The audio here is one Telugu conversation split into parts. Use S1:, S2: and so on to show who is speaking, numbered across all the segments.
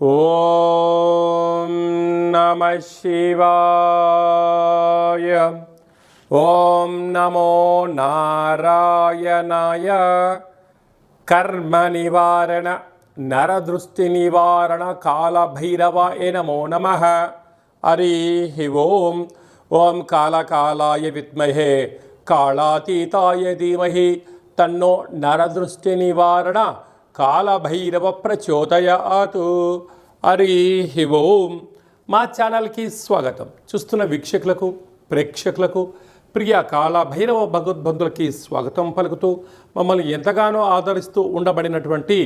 S1: ఓం నమః శివాయ. ఓం నమో నారాయణాయ. కర్మ నివారణ నరదృష్టి నివారణ కాళభైరవాయ నమో నమః. హరి ఓం. ఓం కాళకాలాయ విద్మహే కాళాతీతాయ ధీమహి తన్నో నరదృష్టి నివారణ కాళభైరవ ప్రచోదయాత్. హరి ఓం. మా ఛానల్కి స్వాగతం. చూస్తున్న వీక్షకులకు ప్రేక్షకులకు ప్రియ కాళభైరవ భగవద్బంధులకి స్వాగతం పలుకుతూ మమ్మల్ని ఎంతగానో ఆదరిస్తూ ఉండబడినటువంటి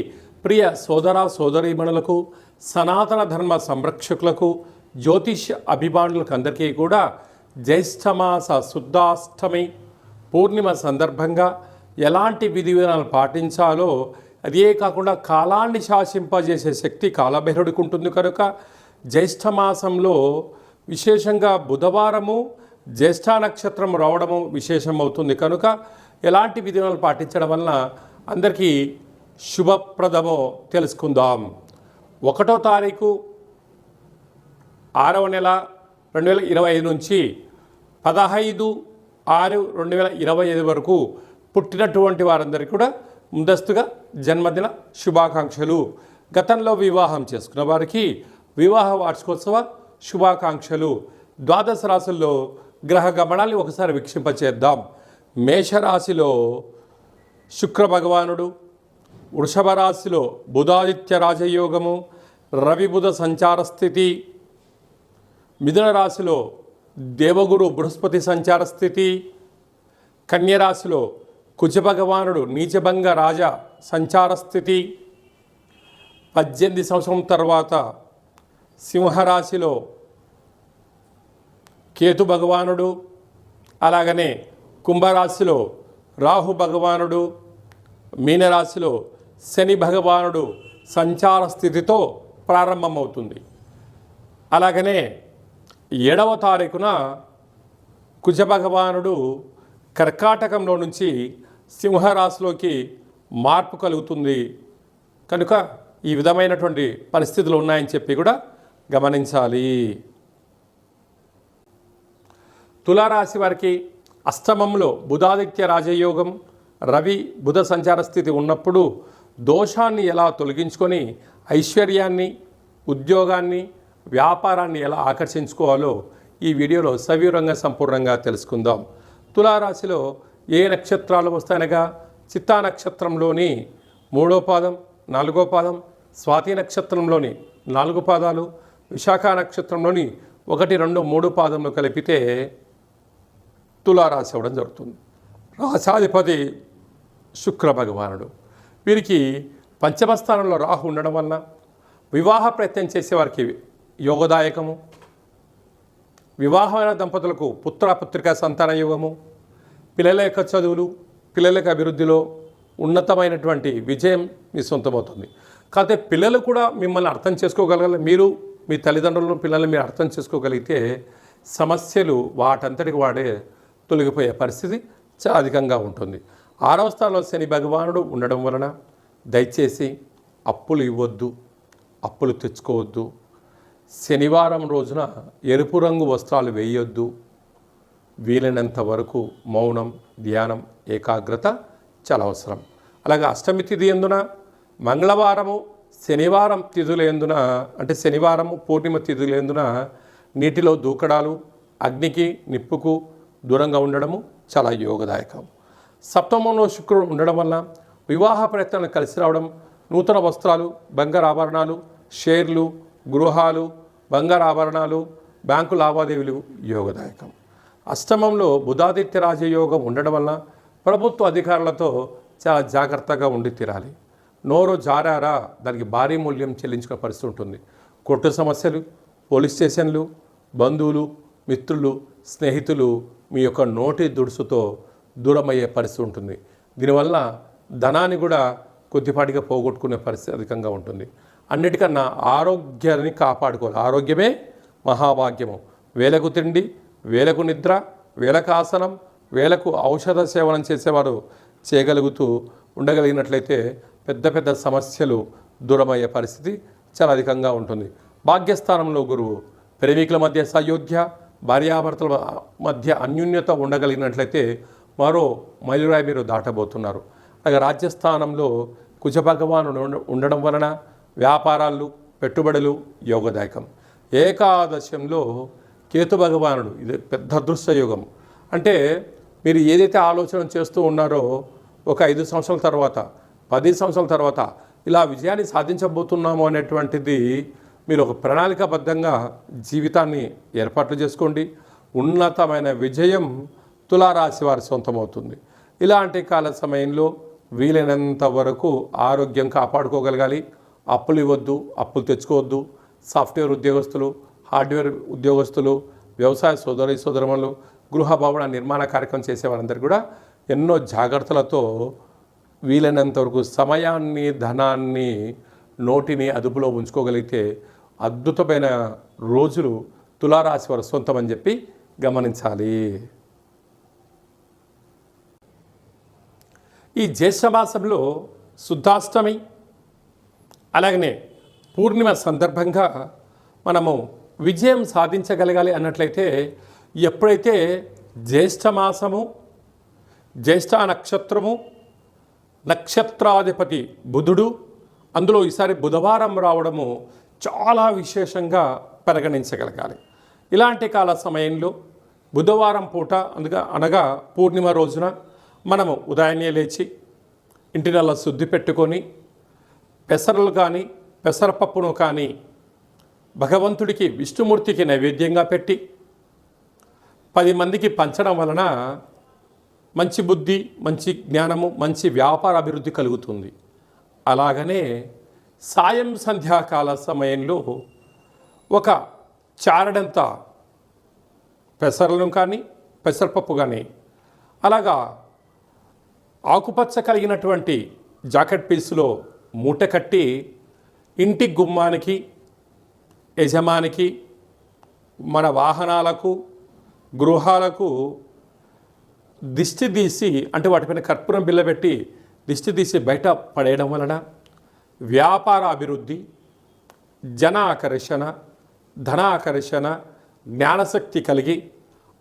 S1: ప్రియ సోదర సోదరీమణులకు సనాతన ధర్మ సంరక్షకులకు జ్యోతిష్ అభిమానులకు అందరికీ కూడా జ్యేష్ఠమాస శుద్ధాష్టమి పూర్ణిమ సందర్భంగా ఎలాంటి విధి విధానాలు పాటించాలో, అదే కాకుండా కాలాన్ని శాసింపజేసే శక్తి కాళభైరవుడికి ఉంటుంది కనుక జ్యేష్ఠమాసంలో విశేషంగా బుధవారము జ్యేష్ఠ నక్షత్రం రావడము విశేషమవుతుంది కనుక ఎలాంటి విధి విధానాలు పాటించడం వలన అందరికీ శుభప్రదమో తెలుసుకుందాం. 1వ తారీఖు 6వ నెల 2025 నుంచి 15/6/2025 వరకు పుట్టినటువంటి వారందరికీ కూడా ముందస్తుగా జన్మదిన శుభాకాంక్షలు. గతంలో వివాహం చేసుకున్న వారికి వివాహ వార్షికోత్సవ శుభాకాంక్షలు. ద్వాదశ రాశుల్లో గ్రహ గమనాన్ని ఒకసారి వీక్షింపచేద్దాం. మేషరాశిలో శుక్ర భగవానుడు, వృషభ రాశిలో బుధాదిత్య రాజయోగము, రవి బుధ సంచార స్థితి, మిథున రాశిలో దేవగురు బృహస్పతి సంచార స్థితి, కన్యరాశిలో కుజభగవానుడు నీచభంగ రాజ సంచార స్థితి, 18 సంవత్సరం తర్వాత సింహరాశిలో కేతు భగవానుడు, అలాగనే కుంభరాశిలో రాహు భగవానుడు, మీనరాశిలో శని భగవానుడు సంచార స్థితితో ప్రారంభమవుతుంది. అలాగనే 7వ తారీఖున కుజభగవానుడు కర్కాటకంలో నుంచి సింహరాశిలోకి మార్పు కలుగుతుంది కనుక ఈ విధమైనటువంటి పరిస్థితులు ఉన్నాయని చెప్పి కూడా గమనించాలి. తులారాశి వారికి అష్టమంలో బుధాదిత్య రాజయోగం, రవి బుధ సంచార స్థితి ఉన్నప్పుడు దోషాన్ని ఎలా తొలగించుకొని ఐశ్వర్యాన్ని, ఉద్యోగాన్ని, వ్యాపారాన్ని ఎలా ఆకర్షించుకోవాలో ఈ వీడియోలో సవివరంగా సంపూర్ణంగా తెలుసుకుందాం. తులారాశిలో ఏ నక్షత్రాలు వస్తాయనగా చిత్తా నక్షత్రంలోని 3వ పాదం, 4వ పాదం, స్వాతి నక్షత్రంలోని 4 పాదాలు, విశాఖ నక్షత్రంలోని 1, 2, 3 పాదంలో కలిపితే తులారాశి అవ్వడం జరుగుతుంది. రాశాధిపతి శుక్ర భగవానుడు. వీరికి పంచమ స్థానంలో రాహు ఉండడం వలన వివాహ ప్రయత్నం చేసేవారికి యోగదాయకము, వివాహమైన దంపతులకు పుత్రపుత్రిక సంతాన యోగము, పిల్లల యొక్క చదువులు, పిల్లల యొక్క అభివృద్ధిలో ఉన్నతమైనటువంటి విజయం మీ సొంతమవుతుంది. కాకపోతే పిల్లలు కూడా మిమ్మల్ని అర్థం చేసుకోగలగాలి. మీరు మీ తల్లిదండ్రులను పిల్లల్ని మీరు అర్థం చేసుకోగలిగితే సమస్యలు వాటంతటికి వాడే తొలగిపోయే పరిస్థితి చాలా అధికంగా ఉంటుంది. 6వ స్థానంలో శని భగవానుడు ఉండడం వలన దయచేసి అప్పులు ఇవ్వద్దు, అప్పులు తెచ్చుకోవద్దు. శనివారం రోజున ఎరుపు రంగు వస్త్రాలు వేయొద్దు. వీలైనంత వరకు మౌనం, ధ్యానం, ఏకాగ్రత చాలా అవసరం. అలాగే అష్టమి తిథి ఎందున మంగళవారము, శనివారం తిథులు ఎందున అంటే శనివారము పూర్ణిమ తిథులు ఎందున నీటిలో దూకడాలు, అగ్నికి నిప్పుకు దూరంగా ఉండడము చాలా యోగదాయకం. సప్తమంలో శుక్రుడు ఉండడం వల్ల వివాహ ప్రయత్నాలు కలిసి రావడం, నూతన వస్త్రాలు, బంగారు ఆభరణాలు, షేర్లు, గృహాలు, బంగారు ఆభరణాలు, బ్యాంకు లావాదేవీలు యోగదాయకం. అష్టమంలో బుధాదిత్య రాజయోగం ఉండడం వల్ల ప్రభుత్వ అధికారులతో చాలా జాగ్రత్తగా ఉండి తీరాలి. నోరు జారారా దానికి భారీ మూల్యం చెల్లించుకునే పరిస్థితి ఉంటుంది. కోర్టు సమస్యలు, పోలీస్ స్టేషన్లు, బంధువులు, మిత్రులు, స్నేహితులు మీ యొక్క నోటి దుడుసుతో దూరమయ్యే పరిస్థితి ఉంటుంది. దీనివల్ల ధనాన్ని కూడా కొద్దిపాటిగా పోగొట్టుకునే పరిస్థితి అధికంగా ఉంటుంది. అన్నిటికన్నా ఆరోగ్యాన్ని కాపాడుకోవాలి. ఆరోగ్యమే మహాభాగ్యము. వేలకు తిండి, వేలకు నిద్ర, వేలకు ఆసనం, వేలకు ఔషధ సేవనం చేసేవారు చేయగలుగుతూ ఉండగలిగినట్లయితే పెద్ద పెద్ద సమస్యలు దూరమయ్యే పరిస్థితి చాలా అధికంగా ఉంటుంది. భాగ్యస్థానంలో గురువు ప్రేమికుల మధ్య సయోధ్య, భార్యాభర్తల మధ్య అన్యోన్యత ఉండగలిగినట్లయితే మరో మైలురాయి మీరు దాటబోతున్నారు. అలాగే రాజ్యస్థానంలో కుజ భగవానుడు ఉండడం వలన వ్యాపారాలు, పెట్టుబడులు యోగదాయకం. ఏకాదశంలో కేతు భగవానుడు, ఇది పెద్ద అదృష్ట యోగం. అంటే మీరు ఏదైతే ఆలోచన చేస్తూ ఉన్నారో ఒక 5 సంవత్సరాల తర్వాత, 10 సంవత్సరాల తర్వాత ఇలా విజయాన్ని సాధించబోతున్నాము అనేటువంటిది మీరు ఒక ప్రణాళికాబద్ధంగా జీవితాన్ని ఏర్పాట్లు చేసుకోండి. ఉన్నతమైన విజయం తులారాశి వారి సొంతమవుతుంది. ఇలాంటి కాల సమయంలో వీలైనంత వరకు ఆరోగ్యం కాపాడుకోగలగాలి. అప్పులు ఇవ్వద్దు, అప్పులు తెచ్చుకోవద్దు. సాఫ్ట్వేర్ ఉద్యోగస్తులు, హార్డ్వేర్ ఉద్యోగస్తులు, వ్యవసాయ సోదరమణులు, గృహ భవన నిర్మాణ కార్యక్రమం చేసేవారందరూ కూడా ఎన్నో జాగ్రత్తలతో వీలైనంత వరకు సమయాన్ని, ధనాన్ని, నోటిని అదుపులో ఉంచుకోగలిగితే అద్భుతమైన రోజులు తులారాశి వారి సొంతమని చెప్పి గమనించాలి. ఈ జ్యేష్ఠమాసంలో శుద్ధాష్టమి అలాగనే పూర్ణిమ సందర్భంగా మనము విజయం సాధించగలగాలి అన్నట్లయితే ఎప్పుడైతే జ్యేష్ఠమాసము, జ్యేష్ఠ నక్షత్రము, నక్షత్రాధిపతి బుధుడు, అందులో ఈసారి బుధవారం రావడము చాలా విశేషంగా పరిగణించగలగాలి. ఇలాంటి కాల సమయంలో బుధవారం పూట అనగా పూర్ణిమ రోజున మనము ఉదయాన్నే లేచి ఇంటినల్లా శుద్ధి పెట్టుకొని పెసరలు కానీ పెసరపప్పును కానీ భగవంతుడికి, విష్ణుమూర్తికి నైవేద్యంగా పెట్టి 10 మందికి పంచడం వలన మంచి బుద్ధి, మంచి జ్ఞానము, మంచి వ్యాపార అభివృద్ధి కలుగుతుంది. అలాగనే సాయం సంధ్యాకాల సమయంలో ఒక చారడంత పెసరలను కానీ పెసరపప్పు కానీ అలాగా ఆకుపచ్చ కలిగినటువంటి జాకెట్ పీసులో మూట కట్టి ఇంటి గుమ్మానికి, యజమానికి, మన వాహనాలకు, గృహాలకు దిష్టి తీసి, అంటే వాటిపైన కర్పూరం బిళ్ళ పెట్టి దిష్టి తీసి బయట పడేయడం వలన వ్యాపార అభివృద్ధి, జన ఆకర్షణ, ధన ఆకర్షణ, జ్ఞానశక్తి కలిగి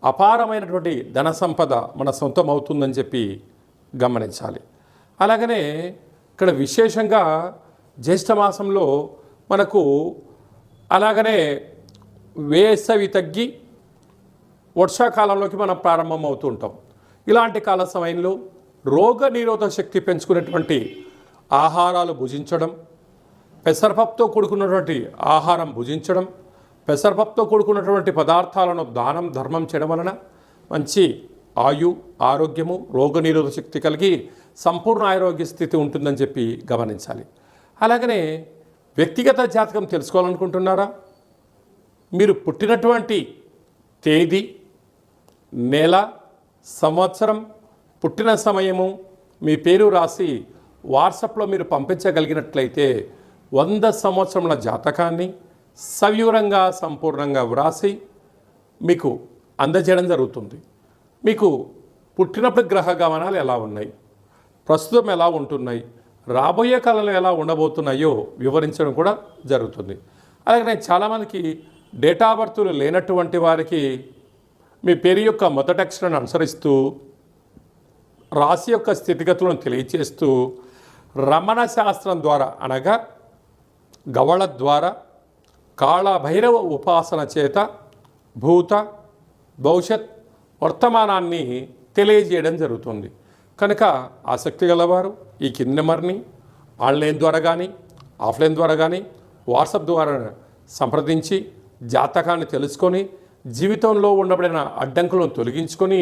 S1: అపారమైనటువంటి ధన సంపద మన సొంతం అవుతుందని చెప్పి గమనించాలి. అలాగనే ఇక్కడ విశేషంగా జ్యేష్ఠమాసంలో మనకు అలాగనే వేసవి తగ్గి వర్షాకాలంలోకి మనం ప్రారంభం అవుతూ ఉంటాం. ఇలాంటి కాల సమయంలో రోగ నిరోధక శక్తి పెంచుకునేటువంటి ఆహారాలు భుజించడం, పెసరపప్పుతో కూడుకున్నటువంటి ఆహారం భుజించడం, పెసరపప్పుతో కూడుకున్నటువంటి పదార్థాలను దానం, ధర్మం చేయడం వలన మంచి ఆరోగ్యము, రోగనిరోధక శక్తి కలిగి సంపూర్ణ ఆరోగ్య స్థితి ఉంటుందని చెప్పి గమనించాలి. అలాగనే వ్యక్తిగత జాతకం తెలుసుకోవాలనుకుంటున్నారా? మీరు పుట్టినటువంటి తేదీ, నెల, సంవత్సరం, పుట్టిన సమయము, మీ పేరు రాసి వాట్సాప్లో మీరు పంపించగలిగినట్లయితే 100 సంవత్సరముల జాతకాన్ని సవివరంగా సంపూర్ణంగా వ్రాసి మీకు అందజేయడం జరుగుతుంది. మీకు పుట్టినప్పుడు గ్రహ గమనాలు ఎలా ఉన్నాయి, ప్రస్తుతం ఎలా ఉంటున్నాయి, రాబోయే కాలంలో ఎలా ఉండబోతున్నాయో వివరించడం కూడా జరుగుతుంది. అలాగే చాలామందికి డేట్ ఆఫ్ బర్త్లు లేనటువంటి వారికి మీ పేరు యొక్క మొదటి అక్షరాన్ని అనుసరిస్తూ రాశి యొక్క స్థితిగతులను తెలియచేస్తూ రమణ శాస్త్రం ద్వారా అనగా గవళ ద్వారా కాళభైరవ ఉపాసన చేత భూత, భవిష్యత్, వర్తమానాన్ని తెలియజేయడం జరుగుతుంది. కనుక ఆసక్తి గలవారు ఈ కింది నెంబర్ని ఆన్లైన్ ద్వారా కానీ ఆఫ్లైన్ ద్వారా కానీ వాట్సాప్ ద్వారా సంప్రదించి జాతకాన్ని తెలుసుకొని జీవితంలో ఉండబడిన అడ్డంకులను తొలగించుకొని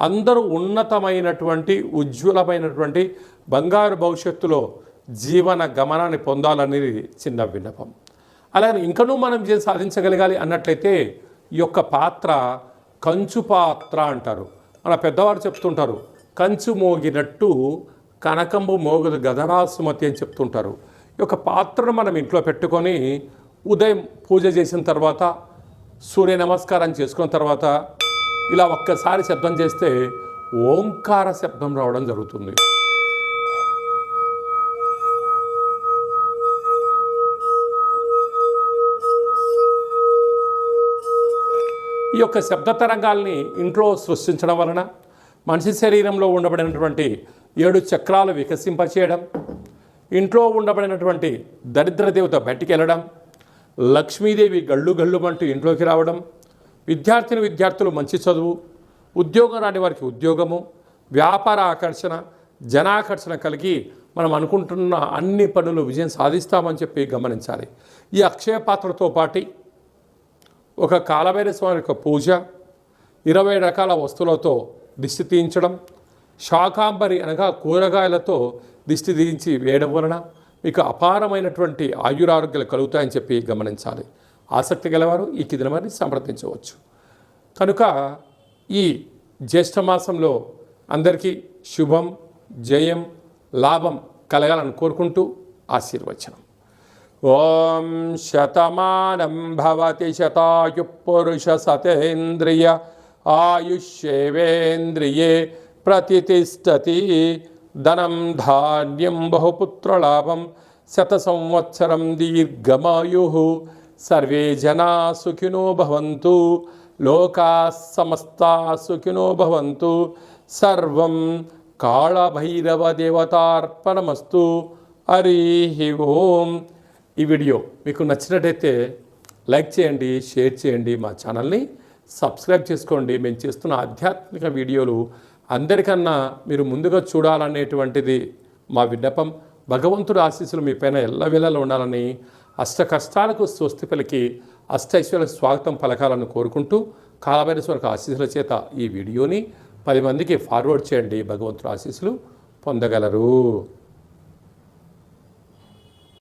S1: అందరూ ఉన్నతమైనటువంటి ఉజ్వలమైనటువంటి బంగారు భవిష్యత్తులో జీవన గమనాన్ని పొందాలనేది చిన్న విన్నపం. అలాగే ఇంకనూ మనం సాధించగలగాలి అన్నట్లయితే ఈ యొక్క పాత్ర కంచు పాత్ర అంటారు. మన పెద్దవారు చెప్తుంటారు, కంచు మోగినట్టు కనకంబు మోగదు గదరా సుమతి అని చెప్తుంటారు. ఈ యొక్క పాత్రను మనం ఇంట్లో పెట్టుకొని ఉదయం పూజ చేసిన తర్వాత, సూర్య నమస్కారం చేసుకున్న తర్వాత ఇలా ఒక్కసారి శబ్దం చేస్తే ఓంకార శబ్దం రావడం జరుగుతుంది. ఈ యొక్క శబ్ద తరంగాల్ని ఇంట్లో సృష్టించడం వలన మనిషి శరీరంలో ఉండబడినటువంటి 7 చక్రాలు వికసింపచేయడం, ఇంట్లో ఉండబడినటువంటి దరిద్ర దేవత బయటికి వెళ్ళడం, లక్ష్మీదేవి గళ్ళు గళ్ళుమంటూ ఇంట్లోకి రావడం, విద్యార్థులు మంచి చదువు, ఉద్యోగం రాని వారికి ఉద్యోగము, వ్యాపార ఆకర్షణ, జనాకర్షణ కలిగి మనం అనుకుంటున్న అన్ని పనులు విజయం సాధిస్తామని చెప్పి గమనించాలి. ఈ అక్షయ పాత్రతో పాటు ఒక కాలభైరవ స్వామి యొక్క పూజ, 20 రకాల వస్తువులతో దిష్టి తీయించడం, శాకాంబరి అనగా కూరగాయలతో దిష్టి తీయించి వేయడం వలన మీకు అపారమైనటువంటి ఆయురారోగ్యాలు కలుగుతాయని చెప్పి గమనించాలి. ఆసక్తి గలవారు ఈ కింది నెంబర్ని సంప్రదించవచ్చు. కనుక ఈ జ్యేష్ఠ మాసంలో అందరికీ శుభం, జయం, లాభం కలగాలని కోరుకుంటూ ఆశీర్వచనం. ఓం శతమానం భవతి శతాయు పురుష సతేంద్రియ ఆయుష్యేవేంద్రియే ప్రతిష్టతి. ధనం ధాన్యం బహుపుత్రలాభం శత సంవత్సరం దీర్ఘమాయు. సర్వే జనా సుఖినో భవంతు. లోకా సమస్తా సుఖినో భవంతు. సర్వం కాళభైరవ దేవతార్పణమస్తు. హరి ఓం. ఈ వీడియో మీకు నచ్చినట్టయితే లైక్ చేయండి, షేర్ చేయండి, మా ఛానల్ని సబ్స్క్రైబ్ చేసుకోండి. మేము చేస్తున్న ఆధ్యాత్మిక వీడియోలు అందరికన్నా మీరు ముందుగా చూడాలనేటువంటిది మా విన్నపం. భగవంతుడి ఆశీస్సులు మీ పైన ఎల్లవేళలా ఉండాలని, అష్ట కష్టాలకు స్వస్తి పలికి అష్టైశ్వర్యాలకు స్వాగతం పలకాలని కోరుకుంటూ కాలభైరవ ఆశీస్సుల చేత ఈ వీడియోని 10 మందికి ఫార్వర్డ్ చేయండి. భగవంతుడి ఆశీస్సులు పొందగలరు.